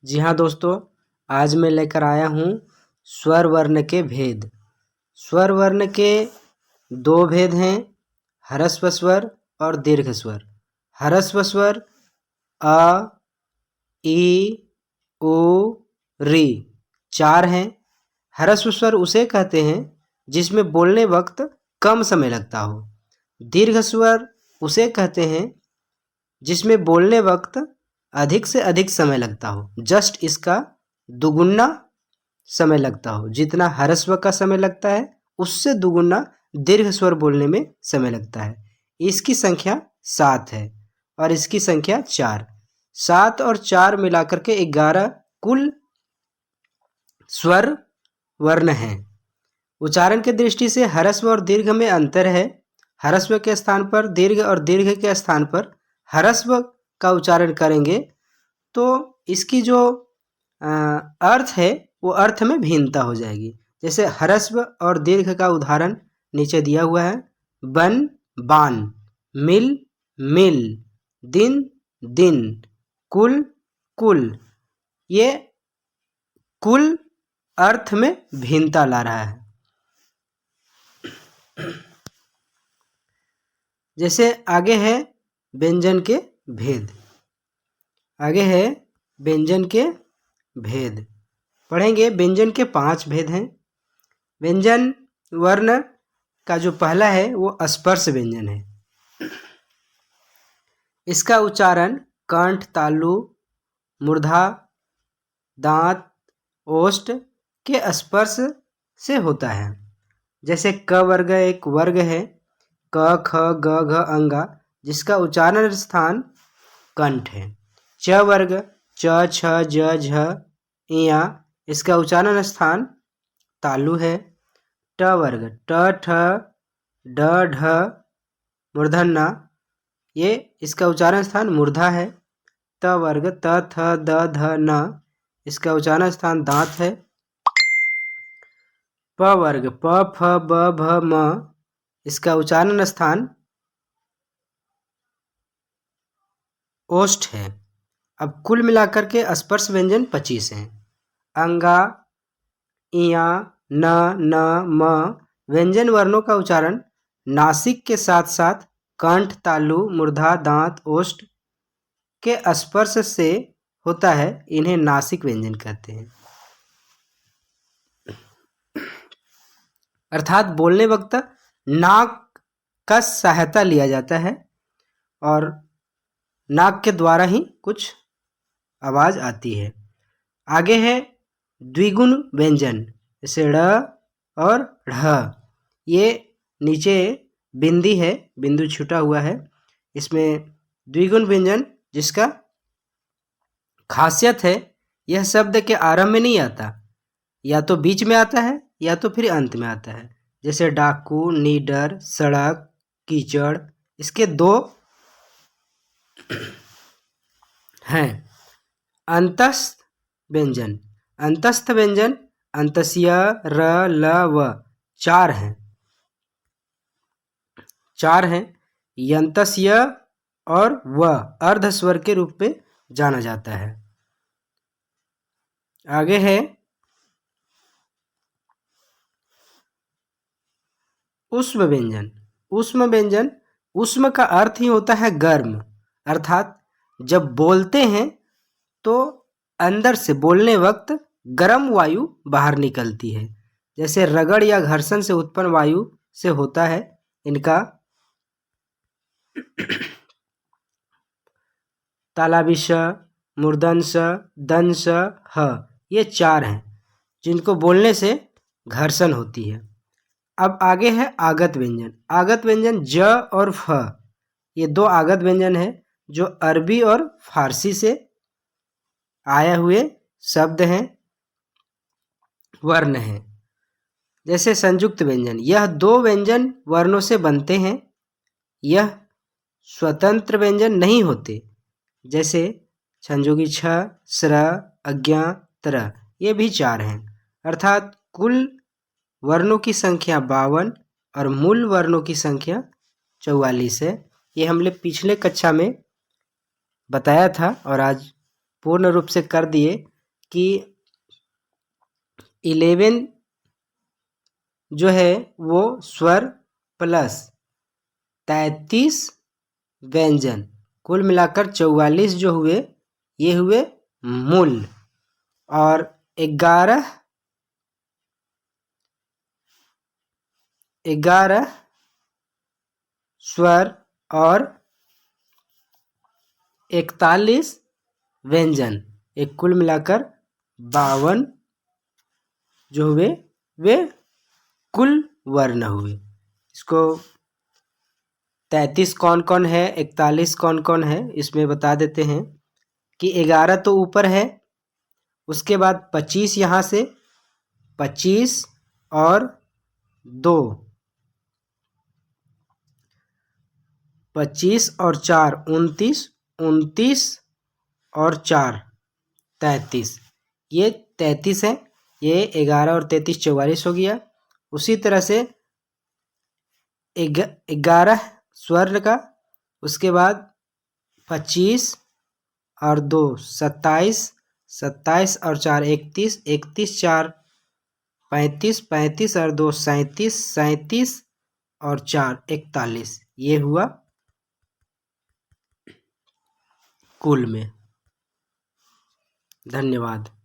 जी हाँ दोस्तों, आज मैं लेकर आया हूँ स्वर वर्ण के भेद। स्वर वर्ण के दो भेद हैं, ह्रस्व स्वर और दीर्घ स्वर। ह्रस्व स्वर अ, ई, उ, री 4 हैं। ह्रस्व स्वर उसे कहते हैं जिसमें बोलने वक्त कम समय लगता हो। दीर्घ स्वर उसे कहते हैं जिसमें बोलने वक्त अधिक से अधिक समय लगता हो, जस्ट इसका दुगुना समय लगता हो। जितना ह्रस्व का समय लगता है उससे दुगुना दीर्घ स्वर बोलने में समय लगता है। इसकी संख्या 7 है और इसकी संख्या 4। 7 और 4 मिलाकर के 11 कुल स्वर वर्ण हैं। उच्चारण की दृष्टि से ह्रस्व और दीर्घ में अंतर है। ह्रस्व के स्थान पर दीर्घ और दीर्घ के स्थान पर ह्रस्व का उच्चारण करेंगे तो इसकी जो अर्थ है वो अर्थ में भिन्नता हो जाएगी। जैसे ह्रस्व और दीर्घ का उदाहरण नीचे दिया हुआ है। बन बान, मिल मिल, दिन दिन, कुल कुल। ये कुल अर्थ में भिन्नता ला रहा है। जैसे आगे है व्यंजन के भेद। आगे है व्यंजन के भेद। पढ़ेंगे। व्यंजन के 5 भेद हैं। व्यंजन वर्ण का जो पहला है वो स्पर्श व्यंजन है। इसका उच्चारण कंठ, तालु, मूर्धा, दांत, ओष्ठ के स्पर्श से होता है। जैसे क वर्ग एक वर्ग है, क ख ग घ अंगा, जिसका उच्चारण स्थान कंठ है। च वर्ग च छ ज झ इया, इसका उच्चारण स्थान तालु है। ट वर्ग ट ठ ड ढ मूर्धन्य, ये इसका उच्चारण स्थान मूर्धा है। त वर्ग त थ द ध न, इसका उच्चारण स्थान दांत है। प वर्ग प फ ब भ म, इसका उच्चारण स्थान ओष्ठ है। अब कुल मिलाकर के स्पर्श व्यंजन 25 हैं। अंगा, इया, न न म व्यंजन वर्णों का उच्चारण नासिक के साथ साथ कंठ, तालु, मूर्धा, दांत, ओष्ठ के स्पर्श से होता है। इन्हें नासिक व्यंजन कहते हैं। अर्थात बोलने वक्त नाक का सहायता लिया जाता है और नाक के द्वारा ही कुछ आवाज आती है। आगे है द्विगुण व्यंजन, जैसे ड़ और ढ। ये नीचे बिंदी है, बिंदु छूटा हुआ है। इसमें द्विगुण व्यंजन जिसका खासियत है यह शब्द के आरंभ में नहीं आता, या तो बीच में आता है या तो फिर अंत में आता है। जैसे डाकू, नीडर, सड़क, कीचड़, इसके 2 हैं। अंतस्थ व्यंजन, अंतस्थ व्यंजन अंतस्य, र, ल, व 4 हैं। 4 हैं। यंतस्य और व अर्ध स्वर के रूप में जाना जाता है। आगे है उष्म व्यंजन। उष्म व्यंजन, उष्म का अर्थ ही होता है गर्म, अर्थात जब बोलते हैं तो अंदर से बोलने वक्त गर्म वायु बाहर निकलती है। जैसे रगड़ या घर्षण से उत्पन्न वायु से होता है इनका। तालाबिश, मूर्धन्य, दंश, ह, ये 4 हैं जिनको बोलने से घर्षण होती है। अब आगे है आगत व्यंजन। आगत व्यंजन ज और फ, ये 2 आगत व्यंजन है जो अरबी और फारसी से आए हुए शब्द हैं, वर्ण हैं। जैसे संयुक्त व्यंजन, यह 2 व्यंजन वर्णों से बनते हैं, यह स्वतंत्र व्यंजन नहीं होते। जैसे संयोगी छ, स्र, अज्ञा, त्र, ये भी 4 हैं। अर्थात कुल वर्णों की संख्या 52 और मूल वर्णों की संख्या 44 है। ये हमने पिछले कक्षा में बताया था और आज पूर्ण रूप से कर दिए कि 11 जो है वो स्वर प्लस 33 व्यंजन, कुल मिलाकर 44 जो हुए, ये हुए मूल। और 11 स्वर और 41 व्यंजन, एक कुल मिलाकर 52 जो हुए वे कुल वर्ण हुए। इसको 33 कौन कौन है, 41 कौन कौन है, इसमें बता देते हैं कि 11 तो ऊपर है, उसके बाद 25 यहाँ से, 25 और 2, 25 और 4 29, 29 और 4 33, ये 33 है। ये 11 और 33 44 हो गया। उसी तरह से 11 स्वर्ण का, उसके बाद 25 और 2 27, 27 और 4 31, 31 4 35, 35 और 2 37, 37 और 4 41, ये हुआ कुल में। धन्यवाद।